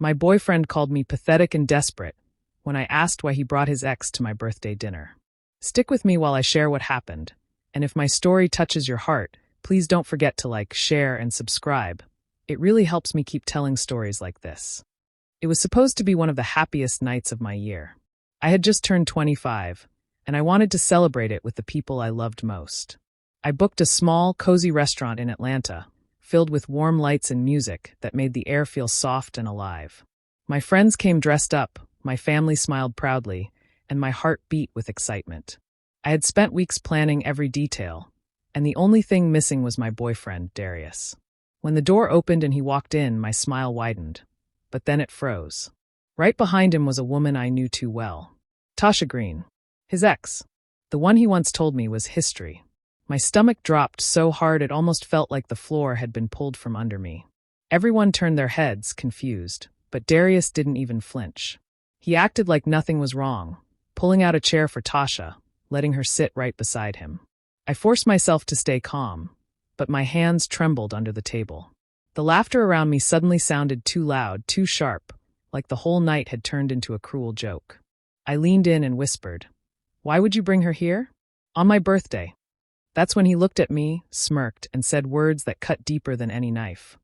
My boyfriend called me pathetic and desperate when I asked why he brought his ex to my birthday dinner. Stick with me while I share what happened, and if my story touches your heart, please don't forget to like, share, and subscribe. It really helps me keep telling stories like this. It was supposed to be one of the happiest nights of my year. I had just turned 25, and I wanted to celebrate it with the people I loved most. I booked a small, cozy restaurant in Atlanta, filled with warm lights and music that made the air feel soft and alive. My friends came dressed up, my family smiled proudly, and my heart beat with excitement. I had spent weeks planning every detail, and the only thing missing was my boyfriend, Darius. When the door opened and he walked in, my smile widened, but then it froze. Right behind him was a woman I knew too well. Tasha Green. His ex. The one he once told me was history. My stomach dropped so hard it almost felt like the floor had been pulled from under me. Everyone turned their heads, confused, but Darius didn't even flinch. He acted like nothing was wrong, pulling out a chair for Tasha, letting her sit right beside him. I forced myself to stay calm, but my hands trembled under the table. The laughter around me suddenly sounded too loud, too sharp, like the whole night had turned into a cruel joke. I leaned in and whispered, "Why would you bring her here? On my birthday?" That's when he looked at me, smirked, and said words that cut deeper than any knife.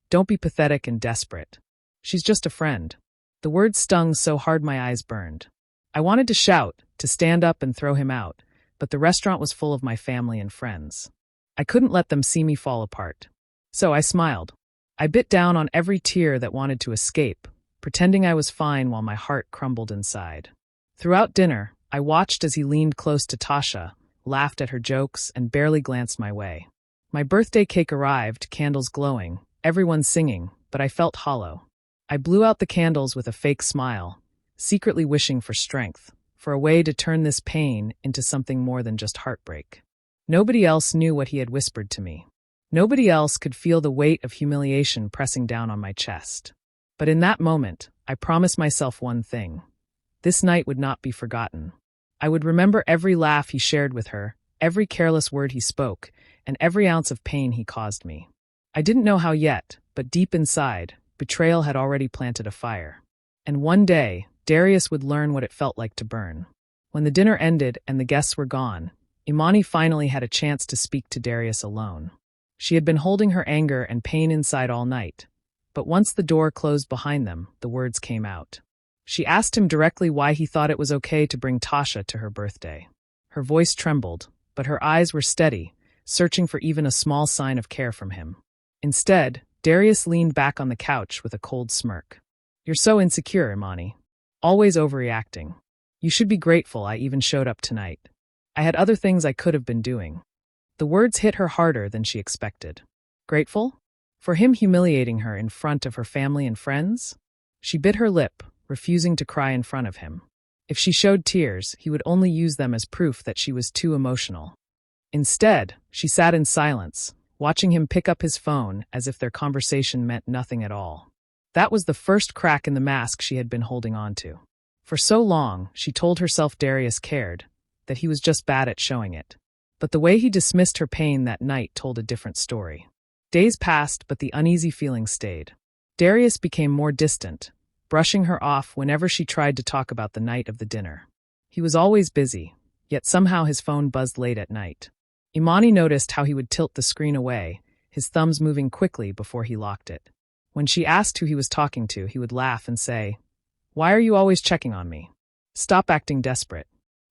"Don't be pathetic and desperate. She's just a friend." The words stung so hard my eyes burned. I wanted to shout, to stand up and throw him out, but the restaurant was full of my family and friends. I couldn't let them see me fall apart. So I smiled. I bit down on every tear that wanted to escape, pretending I was fine while my heart crumbled inside. Throughout dinner, I watched as he leaned close to Tasha, laughed at her jokes, and barely glanced my way. My birthday cake arrived, candles glowing, everyone singing, but I felt hollow. I blew out the candles with a fake smile, secretly wishing for strength, for a way to turn this pain into something more than just heartbreak. Nobody else knew what he had whispered to me. Nobody else could feel the weight of humiliation pressing down on my chest. But in that moment, I promised myself one thing. This night would not be forgotten. I would remember every laugh he shared with her, every careless word he spoke, and every ounce of pain he caused me. I didn't know how yet, but deep inside, betrayal had already planted a fire. And one day, Darius would learn what it felt like to burn. When the dinner ended and the guests were gone, Imani finally had a chance to speak to Darius alone. She had been holding her anger and pain inside all night, but once the door closed behind them, the words came out. She asked him directly why he thought it was okay to bring Tasha to her birthday. Her voice trembled, but her eyes were steady, searching for even a small sign of care from him. Instead, Darius leaned back on the couch with a cold smirk. "You're so insecure, Imani. Always overreacting. You should be grateful I even showed up tonight. I had other things I could have been doing." The words hit her harder than she expected. Grateful? For him humiliating her in front of her family and friends? She bit her lip, refusing to cry in front of him. If she showed tears, he would only use them as proof that she was too emotional. Instead, she sat in silence, watching him pick up his phone as if their conversation meant nothing at all. That was the first crack in the mask she had been holding on to. For so long, she told herself Darius cared, that he was just bad at showing it. But the way he dismissed her pain that night told a different story. Days passed, but the uneasy feeling stayed. Darius became more distant, brushing her off whenever she tried to talk about the night of the dinner. He was always busy, yet somehow his phone buzzed late at night. Imani noticed how he would tilt the screen away, his thumbs moving quickly before he locked it. When she asked who he was talking to, he would laugh and say, "Why are you always checking on me? Stop acting desperate."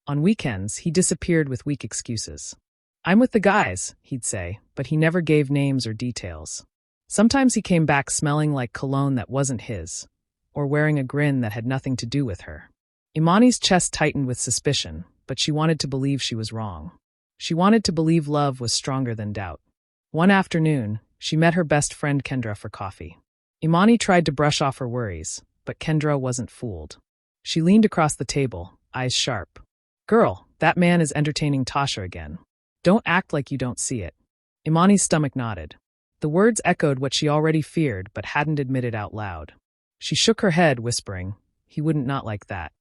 On weekends, he disappeared with weak excuses. "I'm with the guys," he'd say, but he never gave names or details. Sometimes he came back smelling like cologne that wasn't his, or wearing a grin that had nothing to do with her. Imani's chest tightened with suspicion, but she wanted to believe she was wrong. She wanted to believe love was stronger than doubt. One afternoon, she met her best friend Kendra for coffee. Imani tried to brush off her worries, but Kendra wasn't fooled. She leaned across the table, eyes sharp. "Girl, that man is entertaining Tasha again. Don't act like you don't see it." Imani's stomach nodded. The words echoed what she already feared but hadn't admitted out loud. She shook her head, whispering, "He wouldn't not like that."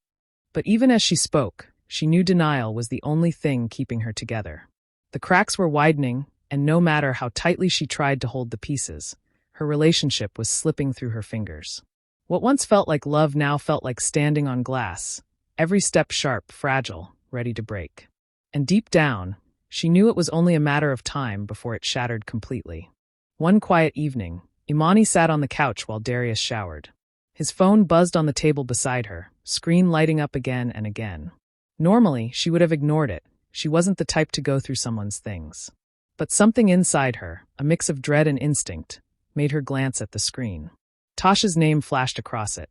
But even as she spoke, she knew denial was the only thing keeping her together. The cracks were widening, and no matter how tightly she tried to hold the pieces, her relationship was slipping through her fingers. What once felt like love now felt like standing on glass, every step sharp, fragile, ready to break. And deep down, she knew it was only a matter of time before it shattered completely. One quiet evening, Imani sat on the couch while Darius showered. His phone buzzed on the table beside her, screen lighting up again and again. Normally, she would have ignored it. She wasn't the type to go through someone's things. But something inside her, a mix of dread and instinct, made her glance at the screen. Tasha's name flashed across it.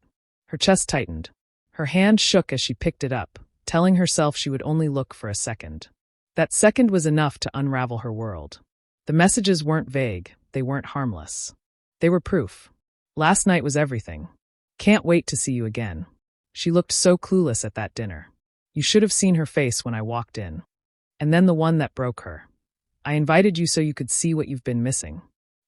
Her chest tightened. Her hand shook as she picked it up, telling herself she would only look for a second. That second was enough to unravel her world. The messages weren't vague, they weren't harmless. They were proof. Last night was everything. Can't wait to see you again. She looked so clueless at that dinner. You should have seen her face when I walked in. And then the one that broke her. I invited you so you could see what you've been missing.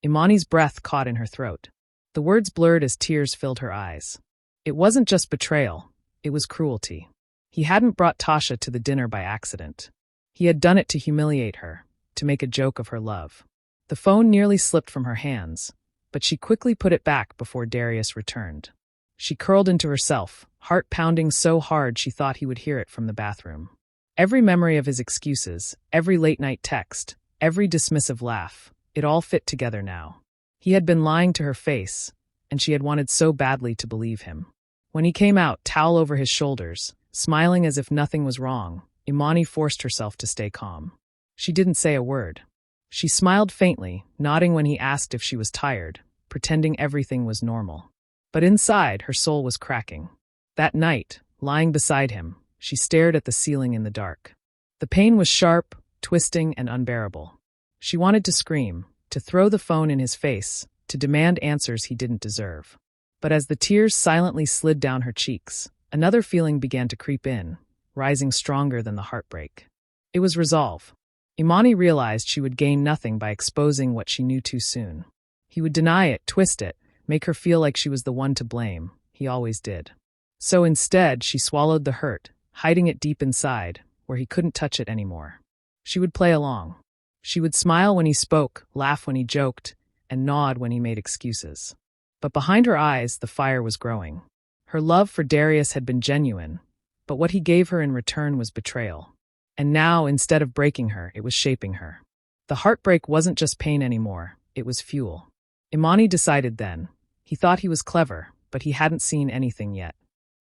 Imani's breath caught in her throat. The words blurred as tears filled her eyes. It wasn't just betrayal, it was cruelty. He hadn't brought Tasha to the dinner by accident. He had done it to humiliate her, to make a joke of her love. The phone nearly slipped from her hands, but she quickly put it back before Darius returned. She curled into herself, heart pounding so hard she thought he would hear it from the bathroom. Every memory of his excuses, every late-night text, every dismissive laugh, it all fit together now. He had been lying to her face, and she had wanted so badly to believe him. When he came out, towel over his shoulders, smiling as if nothing was wrong, Imani forced herself to stay calm. She didn't say a word. She smiled faintly, nodding when he asked if she was tired, pretending everything was normal. But inside, her soul was cracking. That night, lying beside him, she stared at the ceiling in the dark. The pain was sharp, twisting, and unbearable. She wanted to scream, to throw the phone in his face, to demand answers he didn't deserve. But as the tears silently slid down her cheeks, another feeling began to creep in, rising stronger than the heartbreak. It was resolve. Imani realized she would gain nothing by exposing what she knew too soon. He would deny it, twist it, make her feel like she was the one to blame. He always did. So instead, she swallowed the hurt, hiding it deep inside, where he couldn't touch it anymore. She would play along. She would smile when he spoke, laugh when he joked, and nod when he made excuses. But behind her eyes, the fire was growing. Her love for Darius had been genuine, but what he gave her in return was betrayal. And now, instead of breaking her, it was shaping her. The heartbreak wasn't just pain anymore, it was fuel. Imani decided then. He thought he was clever, but he hadn't seen anything yet.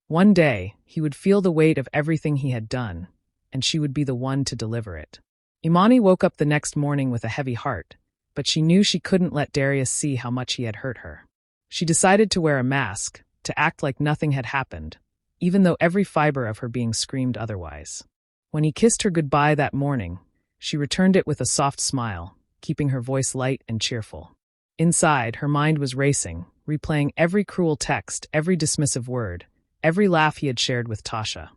One day, he would feel the weight of everything he had done, and she would be the one to deliver it. Imani woke up the next morning with a heavy heart, but she knew she couldn't let Darius see how much he had hurt her. She decided to wear a mask, to act like nothing had happened, even though every fiber of her being screamed otherwise. When he kissed her goodbye that morning, she returned it with a soft smile, keeping her voice light and cheerful. Inside, her mind was racing, replaying every cruel text, every dismissive word, every laugh he had shared with Tasha.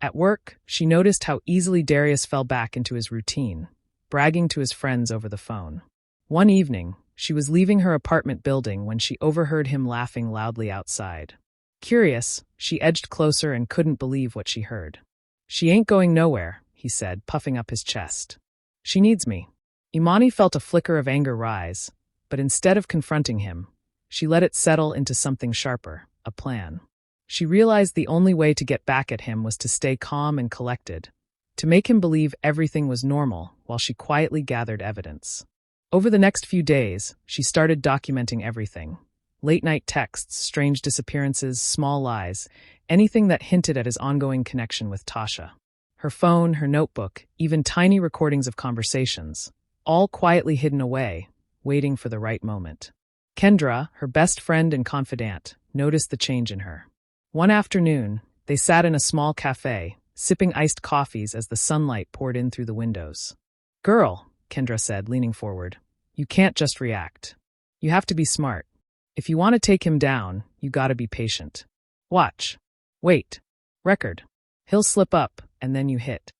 At work, she noticed how easily Darius fell back into his routine, bragging to his friends over the phone. One evening, she was leaving her apartment building when she overheard him laughing loudly outside. Curious, she edged closer and couldn't believe what she heard. "She ain't going nowhere," he said, puffing up his chest. "She needs me." Imani felt a flicker of anger rise, but instead of confronting him, she let it settle into something sharper, a plan. She realized the only way to get back at him was to stay calm and collected, to make him believe everything was normal while she quietly gathered evidence. Over the next few days, she started documenting everything. Late-night texts, strange disappearances, small lies, anything that hinted at his ongoing connection with Tasha. Her phone, her notebook, even tiny recordings of conversations, all quietly hidden away, waiting for the right moment. Kendra, her best friend and confidant, noticed the change in her. One afternoon, they sat in a small cafe, sipping iced coffees as the sunlight poured in through the windows. "Girl," Kendra said, leaning forward, "you can't just react. You have to be smart. If you want to take him down, you gotta be patient. Watch. Wait. Record. He'll slip up, and then you hit."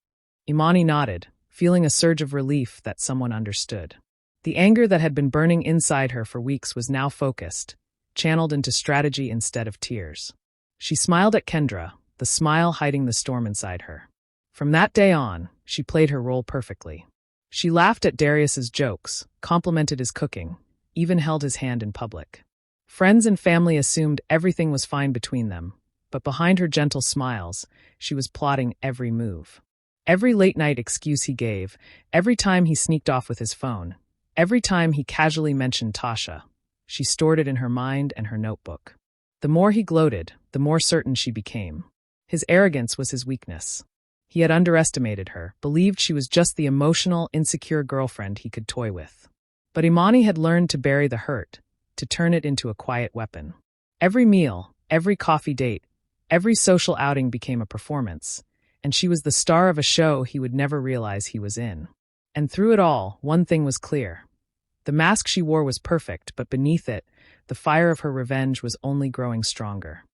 Imani nodded, feeling a surge of relief that someone understood. The anger that had been burning inside her for weeks was now focused, channeled into strategy instead of tears. She smiled at Kendra, the smile hiding the storm inside her. From that day on, she played her role perfectly. She laughed at Darius's jokes, complimented his cooking, even held his hand in public. Friends and family assumed everything was fine between them, but behind her gentle smiles, she was plotting every move. Every late-night excuse he gave, every time he sneaked off with his phone, every time he casually mentioned Tasha, she stored it in her mind and her notebook. The more he gloated, the more certain she became. His arrogance was his weakness. He had underestimated her, believed she was just the emotional, insecure girlfriend he could toy with. But Imani had learned to bury the hurt, to turn it into a quiet weapon. Every meal, every coffee date, every social outing became a performance, and she was the star of a show he would never realize he was in. And through it all, one thing was clear. The mask she wore was perfect, but beneath it, the fire of her revenge was only growing stronger.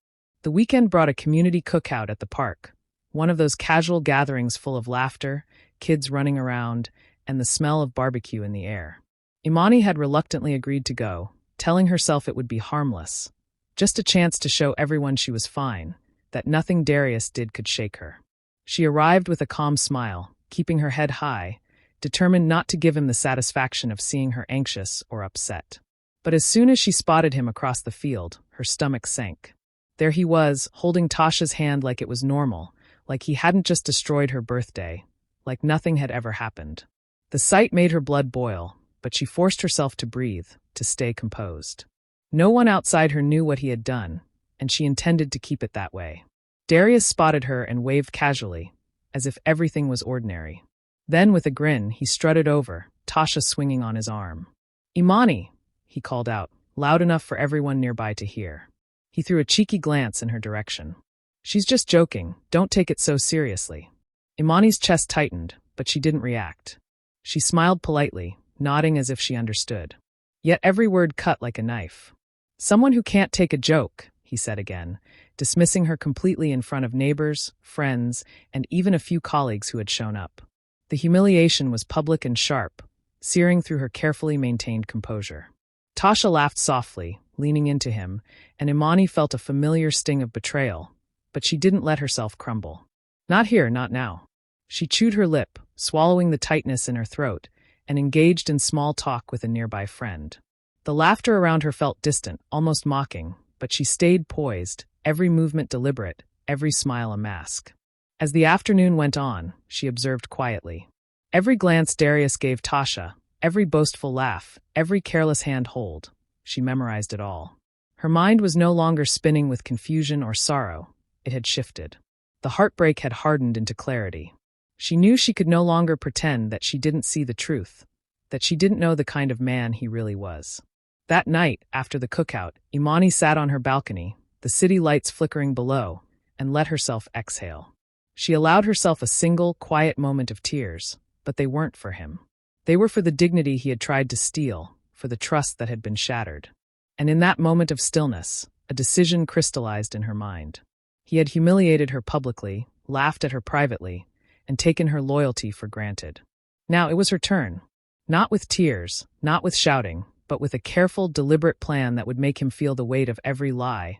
The weekend brought a community cookout at the park, one of those casual gatherings full of laughter, kids running around, and the smell of barbecue in the air. Imani had reluctantly agreed to go, telling herself it would be harmless, just a chance to show everyone she was fine, that nothing Darius did could shake her. She arrived with a calm smile, keeping her head high, determined not to give him the satisfaction of seeing her anxious or upset. But as soon as she spotted him across the field, her stomach sank. There he was, holding Tasha's hand like it was normal, like he hadn't just destroyed her birthday, like nothing had ever happened. The sight made her blood boil, but she forced herself to breathe, to stay composed. No one outside her knew what he had done, and she intended to keep it that way. Darius spotted her and waved casually, as if everything was ordinary. Then, with a grin, he strutted over, Tasha swinging on his arm. "Imani," he called out, loud enough for everyone nearby to hear. He threw a cheeky glance in her direction. "She's just joking, don't take it so seriously." Imani's chest tightened, but she didn't react. She smiled politely, nodding as if she understood. Yet every word cut like a knife. "Someone who can't take a joke," he said again, dismissing her completely in front of neighbors, friends, and even a few colleagues who had shown up. The humiliation was public and sharp, searing through her carefully maintained composure. Tasha laughed softly, leaning into him, and Imani felt a familiar sting of betrayal, but she didn't let herself crumble. Not here, not now. She chewed her lip, swallowing the tightness in her throat, and engaged in small talk with a nearby friend. The laughter around her felt distant, almost mocking, but she stayed poised, every movement deliberate, every smile a mask. As the afternoon went on, she observed quietly. Every glance Darius gave Tasha, every boastful laugh, every careless hand hold, she memorized it all. Her mind was no longer spinning with confusion or sorrow, it had shifted. The heartbreak had hardened into clarity. She knew she could no longer pretend that she didn't see the truth, that she didn't know the kind of man he really was. That night, after the cookout, Imani sat on her balcony, the city lights flickering below, and let herself exhale. She allowed herself a single, quiet moment of tears, but they weren't for him. They were for the dignity he had tried to steal, for the trust that had been shattered. And in that moment of stillness, a decision crystallized in her mind. He had humiliated her publicly, laughed at her privately, and taken her loyalty for granted. Now it was her turn. Not with tears, not with shouting, but with a careful, deliberate plan that would make him feel the weight of every lie,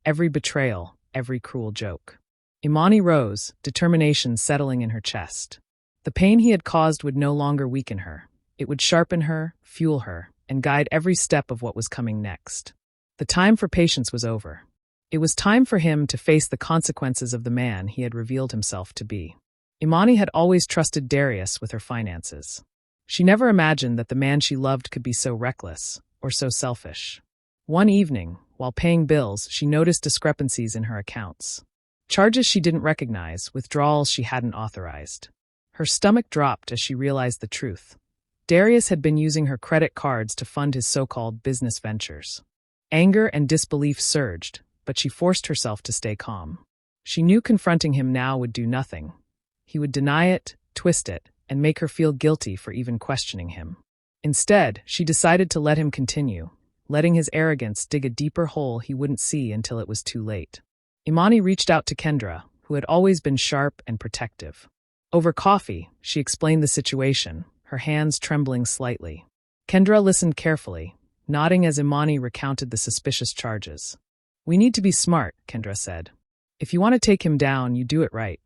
every betrayal, every cruel joke. Imani rose, determination settling in her chest. The pain he had caused would no longer weaken her. It would sharpen her, fuel her, and guide every step of what was coming next. The time for patience was over. It was time for him to face the consequences of the man he had revealed himself to be. Imani had always trusted Darius with her finances. She never imagined that the man she loved could be so reckless, or so selfish. One evening, while paying bills, she noticed discrepancies in her accounts. Charges she didn't recognize, withdrawals she hadn't authorized. Her stomach dropped as she realized the truth. Darius had been using her credit cards to fund his so-called business ventures. Anger and disbelief surged, but she forced herself to stay calm. She knew confronting him now would do nothing. He would deny it, twist it, and make her feel guilty for even questioning him. Instead, she decided to let him continue, letting his arrogance dig a deeper hole he wouldn't see until it was too late. Imani reached out to Kendra, who had always been sharp and protective. Over coffee, she explained the situation, her hands trembling slightly. Kendra listened carefully, nodding as Imani recounted the suspicious charges. "We need to be smart," Kendra said. "If you want to take him down, you do it right.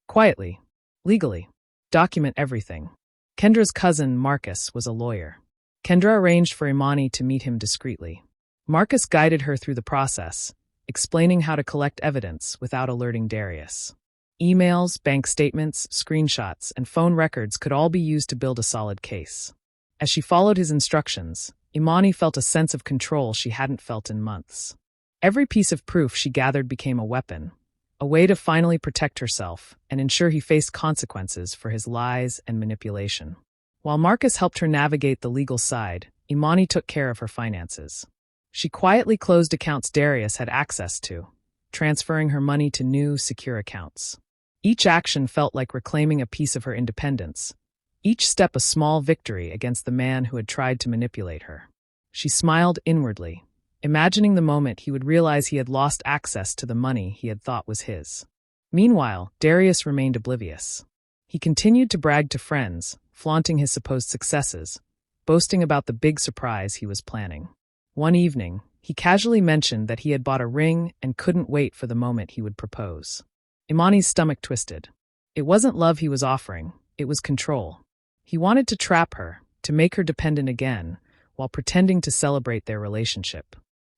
Quietly. Legally. Document everything." Kendra's cousin, Marcus, was a lawyer. Kendra arranged for Imani to meet him discreetly. Marcus guided her through the process, explaining how to collect evidence without alerting Darius. Emails, bank statements, screenshots, and phone records could all be used to build a solid case. As she followed his instructions, Imani felt a sense of control she hadn't felt in months. Every piece of proof she gathered became a weapon, a way to finally protect herself and ensure he faced consequences for his lies and manipulation. While Marcus helped her navigate the legal side, Imani took care of her finances. She quietly closed accounts Darius had access to, transferring her money to new, secure accounts. Each action felt like reclaiming a piece of her independence, each step a small victory against the man who had tried to manipulate her. She smiled inwardly, imagining the moment he would realize he had lost access to the money he had thought was his. Meanwhile, Darius remained oblivious. He continued to brag to friends, flaunting his supposed successes, boasting about the big surprise he was planning. One evening, he casually mentioned that he had bought a ring and couldn't wait for the moment he would propose. Imani's stomach twisted. It wasn't love he was offering, it was control. He wanted to trap her, to make her dependent again, while pretending to celebrate their relationship.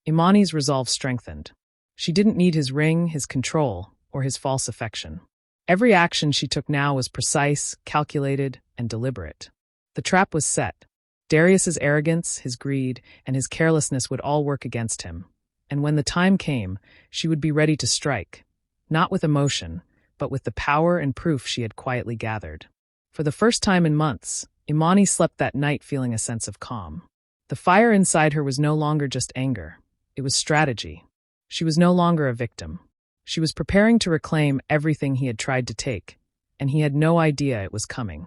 Imani's resolve strengthened. She didn't need his ring, his control, or his false affection. Every action she took now was precise, calculated, and deliberate. The trap was set. Darius's arrogance, his greed, and his carelessness would all work against him. And when the time came, she would be ready to strike, not with emotion, but with the power and proof she had quietly gathered. For the first time in months, Imani slept that night feeling a sense of calm. The fire inside her was no longer just anger. It was strategy. She was no longer a victim. She was preparing to reclaim everything he had tried to take, and he had no idea it was coming.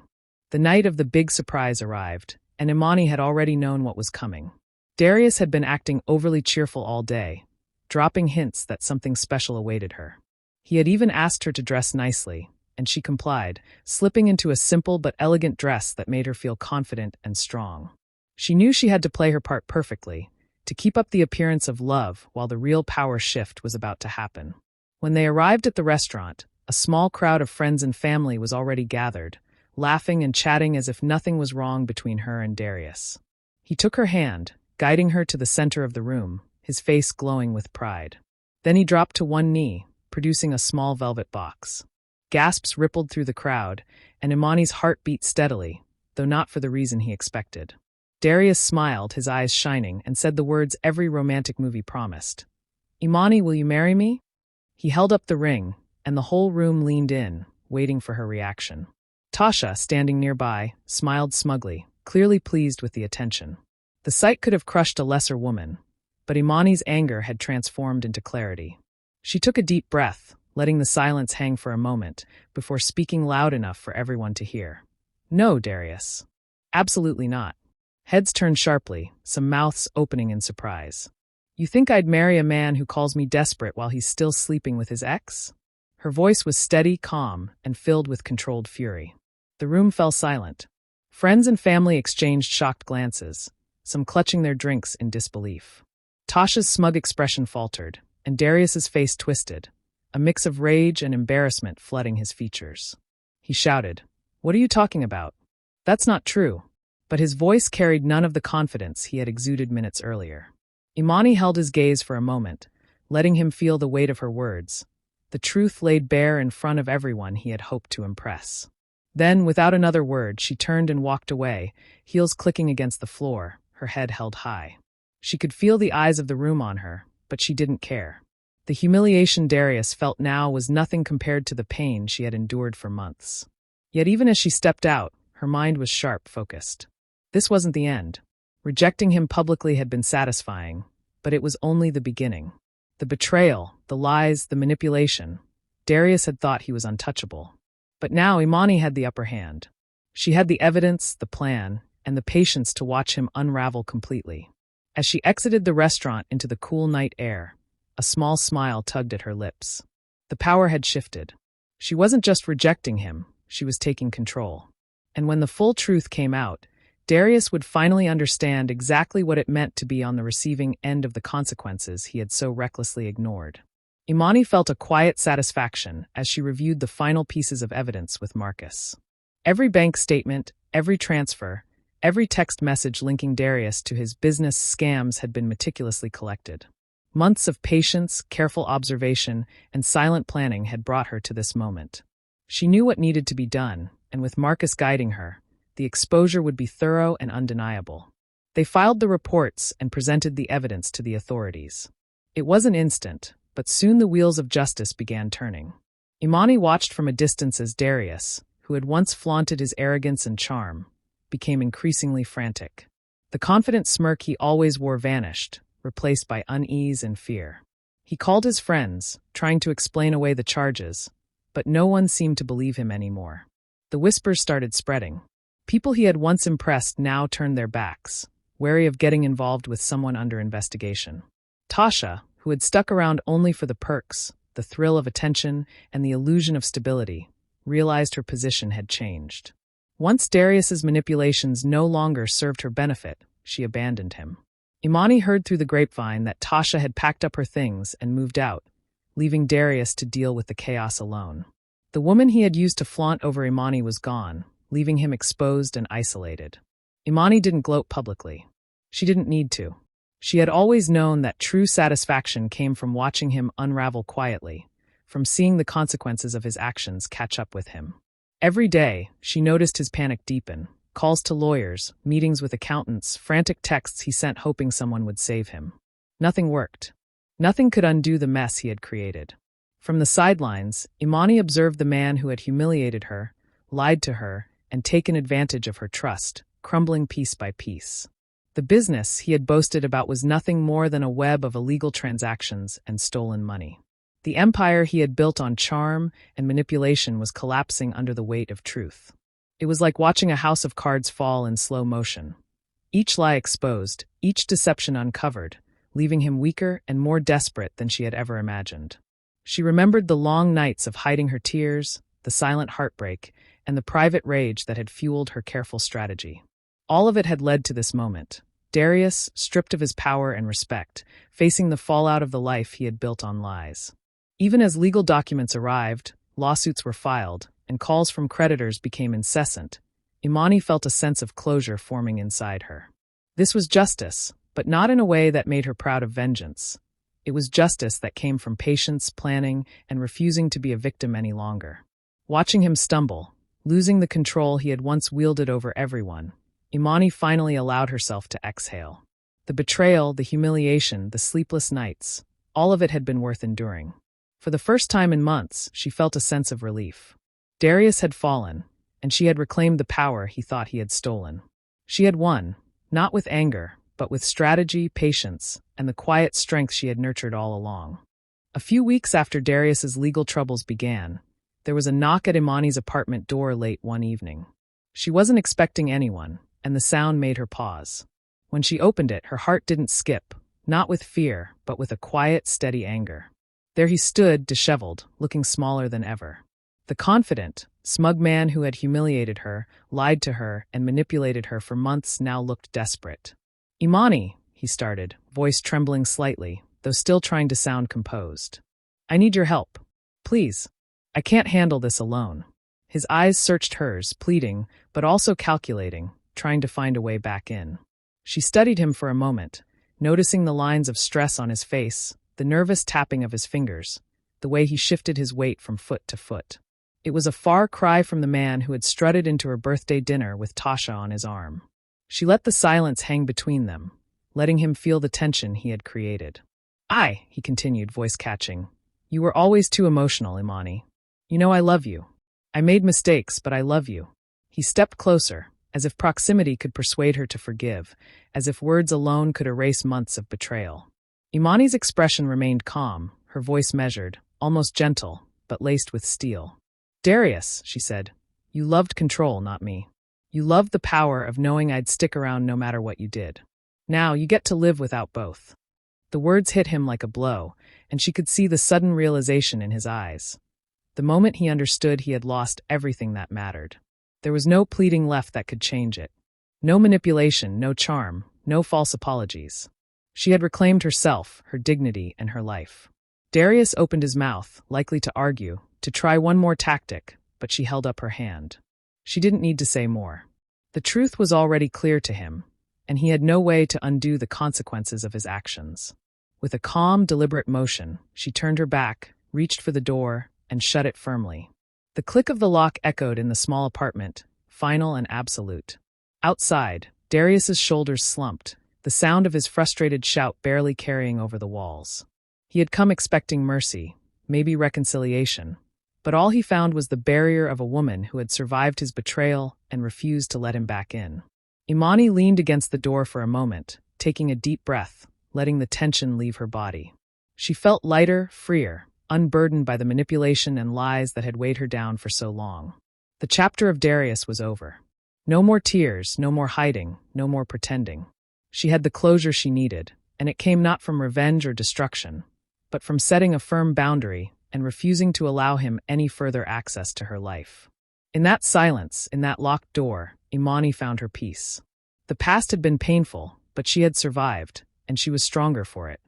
The night of the big surprise arrived, and Imani had already known what was coming. Darius had been acting overly cheerful all day, dropping hints that something special awaited her. He had even asked her to dress nicely, and she complied, slipping into a simple but elegant dress that made her feel confident and strong. She knew she had to play her part perfectly, to keep up the appearance of love while the real power shift was about to happen. When they arrived at the restaurant, a small crowd of friends and family was already gathered, laughing and chatting as if nothing was wrong between her and Darius. He took her hand, guiding her to the center of the room, his face glowing with pride. Then he dropped to one knee, producing a small velvet box. Gasps rippled through the crowd, and Imani's heart beat steadily, though not for the reason he expected. Darius smiled, his eyes shining, and said the words every romantic movie promised. "Imani, will you marry me?" He held up the ring, and the whole room leaned in, waiting for her reaction. Tasha, standing nearby, smiled smugly, clearly pleased with the attention. The sight could have crushed a lesser woman, but Imani's anger had transformed into clarity. She took a deep breath, letting the silence hang for a moment, before speaking loud enough for everyone to hear. "No, Darius. Absolutely not." Heads turned sharply, some mouths opening in surprise. "You think I'd marry a man who calls me desperate while he's still sleeping with his ex?" Her voice was steady, calm, and filled with controlled fury. The room fell silent. Friends and family exchanged shocked glances, some clutching their drinks in disbelief. Tasha's smug expression faltered, and Darius's face twisted, a mix of rage and embarrassment flooding his features. He shouted, "What are you talking about? That's not true." But his voice carried none of the confidence he had exuded minutes earlier. Imani held his gaze for a moment, letting him feel the weight of her words, the truth laid bare in front of everyone he had hoped to impress. Then, without another word, she turned and walked away, heels clicking against the floor, her head held high. She could feel the eyes of the room on her, but she didn't care. The humiliation Darius felt now was nothing compared to the pain she had endured for months. Yet even as she stepped out, her mind was sharp, focused. This wasn't the end. Rejecting him publicly had been satisfying, but it was only the beginning. The betrayal, the lies, the manipulation. Darius had thought he was untouchable. But now Imani had the upper hand. She had the evidence, the plan, and the patience to watch him unravel completely. As she exited the restaurant into the cool night air, a small smile tugged at her lips. The power had shifted. She wasn't just rejecting him, she was taking control. And when the full truth came out, Darius would finally understand exactly what it meant to be on the receiving end of the consequences he had so recklessly ignored. Imani felt a quiet satisfaction as she reviewed the final pieces of evidence with Marcus. Every bank statement, every transfer, Every text message linking Darius to his business scams had been meticulously collected. Months of patience, careful observation, and silent planning had brought her to this moment. She knew what needed to be done, and with Marcus guiding her, the exposure would be thorough and undeniable. They filed the reports and presented the evidence to the authorities. It wasn't instant, but soon the wheels of justice began turning. Imani watched from a distance as Darius, who had once flaunted his arrogance and charm, became increasingly frantic. The confident smirk he always wore vanished, replaced by unease and fear. He called his friends, trying to explain away the charges, but no one seemed to believe him anymore. The whispers started spreading. People he had once impressed now turned their backs, wary of getting involved with someone under investigation. Tasha, who had stuck around only for the perks, the thrill of attention, and the illusion of stability, realized her position had changed. Once Darius's manipulations no longer served her benefit, she abandoned him. Imani heard through the grapevine that Tasha had packed up her things and moved out, leaving Darius to deal with the chaos alone. The woman he had used to flaunt over Imani was gone, leaving him exposed and isolated. Imani didn't gloat publicly. She didn't need to. She had always known that true satisfaction came from watching him unravel quietly, from seeing the consequences of his actions catch up with him. Every day, she noticed his panic deepen, calls to lawyers, meetings with accountants, frantic texts he sent hoping someone would save him. Nothing worked. Nothing could undo the mess he had created. From the sidelines, Imani observed the man who had humiliated her, lied to her, and taken advantage of her trust, crumbling piece by piece. The business he had boasted about was nothing more than a web of illegal transactions and stolen money. The empire he had built on charm and manipulation was collapsing under the weight of truth. It was like watching a house of cards fall in slow motion. Each lie exposed, each deception uncovered, leaving him weaker and more desperate than she had ever imagined. She remembered the long nights of hiding her tears, the silent heartbreak, and the private rage that had fueled her careful strategy. All of it had led to this moment. Darius, stripped of his power and respect, facing the fallout of the life he had built on lies. Even as legal documents arrived, lawsuits were filed, and calls from creditors became incessant, Imani felt a sense of closure forming inside her. This was justice, but not in a way that made her proud of vengeance. It was justice that came from patience, planning, and refusing to be a victim any longer. Watching him stumble, losing the control he had once wielded over everyone, Imani finally allowed herself to exhale. The betrayal, the humiliation, the sleepless nights, all of it had been worth enduring. For the first time in months, she felt a sense of relief. Darius had fallen, and she had reclaimed the power he thought he had stolen. She had won, not with anger, but with strategy, patience, and the quiet strength she had nurtured all along. A few weeks after Darius's legal troubles began, there was a knock at Imani's apartment door late one evening. She wasn't expecting anyone, and the sound made her pause. When she opened it, her heart didn't skip, not with fear, but with a quiet, steady anger. There he stood, disheveled, looking smaller than ever. The confident, smug man who had humiliated her, lied to her, and manipulated her for months now looked desperate. "Imani," he started, voice trembling slightly, though still trying to sound composed. "I need your help. Please. I can't handle this alone." His eyes searched hers, pleading, but also calculating, trying to find a way back in. She studied him for a moment, noticing the lines of stress on his face, the nervous tapping of his fingers, the way he shifted his weight from foot to foot. It was a far cry from the man who had strutted into her birthday dinner with Tasha on his arm. She let the silence hang between them, letting him feel the tension he had created. He continued, voice catching. "You were always too emotional, Imani. You know I love you. I made mistakes, but I love you." He stepped closer, as if proximity could persuade her to forgive, as if words alone could erase months of betrayal. Imani's expression remained calm, her voice measured, almost gentle, but laced with steel. "Darius," she said, "you loved control, not me. You loved the power of knowing I'd stick around no matter what you did. Now you get to live without both." The words hit him like a blow, and she could see the sudden realization in his eyes. The moment he understood he had lost everything that mattered. There was no pleading left that could change it. No manipulation, no charm, no false apologies. She had reclaimed herself, her dignity, and her life. Darius opened his mouth, likely to argue, to try one more tactic, but she held up her hand. She didn't need to say more. The truth was already clear to him, and he had no way to undo the consequences of his actions. With a calm, deliberate motion, she turned her back, reached for the door, and shut it firmly. The click of the lock echoed in the small apartment, final and absolute. Outside, Darius's shoulders slumped, the sound of his frustrated shout barely carrying over the walls. He had come expecting mercy, maybe reconciliation, but all he found was the barrier of a woman who had survived his betrayal and refused to let him back in. Imani leaned against the door for a moment, taking a deep breath, letting the tension leave her body. She felt lighter, freer, unburdened by the manipulation and lies that had weighed her down for so long. The chapter of Darius was over. No more tears, no more hiding, no more pretending. She had the closure she needed, and it came not from revenge or destruction, but from setting a firm boundary and refusing to allow him any further access to her life. In that silence, in that locked door, Imani found her peace. The past had been painful, but she had survived, and she was stronger for it.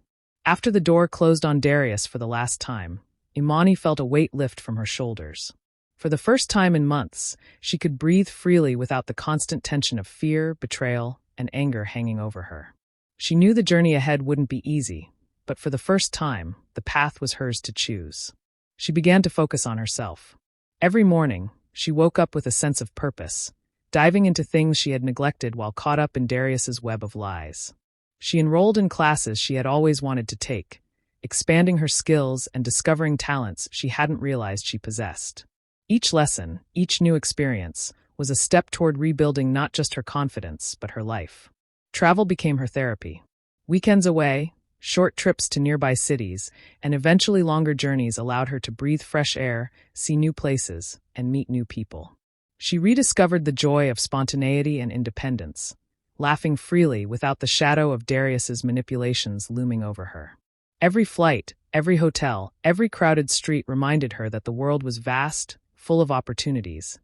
After the door closed on Darius for the last time, Imani felt a weight lift from her shoulders. For the first time in months, she could breathe freely without the constant tension of fear, betrayal, and anger hanging over her. She knew the journey ahead wouldn't be easy, but for the first time, the path was hers to choose. She began to focus on herself. Every morning, she woke up with a sense of purpose, diving into things she had neglected while caught up in Darius's web of lies. She enrolled in classes she had always wanted to take, expanding her skills and discovering talents she hadn't realized she possessed. Each lesson, each new experience, was a step toward rebuilding not just her confidence, but her life. Travel became her therapy. Weekends away, short trips to nearby cities, and eventually longer journeys allowed her to breathe fresh air, see new places, and meet new people. She rediscovered the joy of spontaneity and independence, laughing freely without the shadow of Darius's manipulations looming over her. Every flight, every hotel, every crowded street reminded her that the world was vast, full of opportunities,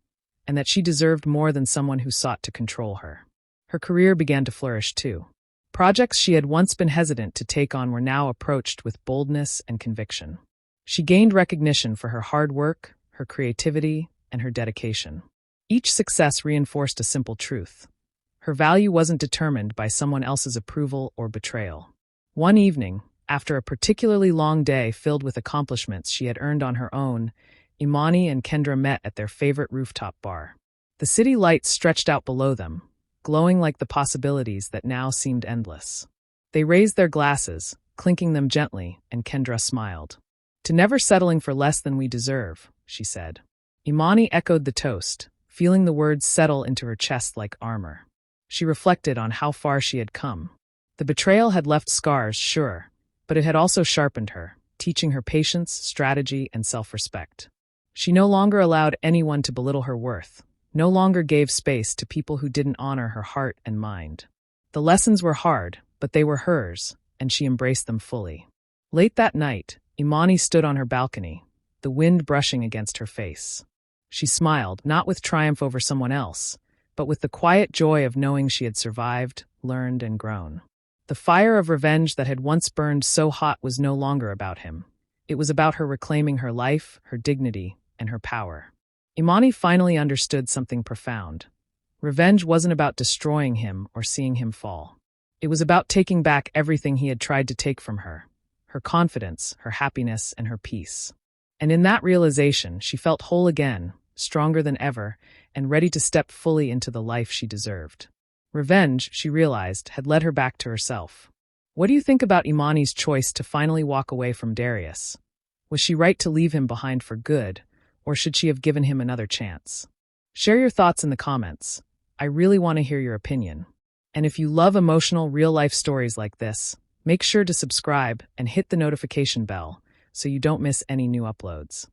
and that she deserved more than someone who sought to control her. Her career began to flourish too. Projects she had once been hesitant to take on were now approached with boldness and conviction. She gained recognition for her hard work, her creativity, and her dedication. Each success reinforced a simple truth. Her value wasn't determined by someone else's approval or betrayal. One evening, after a particularly long day filled with accomplishments she had earned on her own, Imani and Kendra met at their favorite rooftop bar. The city lights stretched out below them, glowing like the possibilities that now seemed endless. They raised their glasses, clinking them gently, and Kendra smiled. "To never settling for less than we deserve," she said. Imani echoed the toast, feeling the words settle into her chest like armor. She reflected on how far she had come. The betrayal had left scars, sure, but it had also sharpened her, teaching her patience, strategy, and self-respect. She no longer allowed anyone to belittle her worth, no longer gave space to people who didn't honor her heart and mind. The lessons were hard, but they were hers, and she embraced them fully. Late that night, Imani stood on her balcony, the wind brushing against her face. She smiled, not with triumph over someone else, but with the quiet joy of knowing she had survived, learned, and grown. The fire of revenge that had once burned so hot was no longer about him. It was about her reclaiming her life, her dignity, and her power. Imani finally understood something profound. Revenge wasn't about destroying him or seeing him fall. It was about taking back everything he had tried to take from her: her confidence, her happiness, and her peace. And in that realization, she felt whole again, stronger than ever, and ready to step fully into the life she deserved. Revenge, she realized, had led her back to herself. What do you think about Imani's choice to finally walk away from Darius? Was she right to leave him behind for good, or should she have given him another chance? Share your thoughts in the comments. I really want to hear your opinion. And if you love emotional, real-life stories like this, make sure to subscribe and hit the notification bell so you don't miss any new uploads.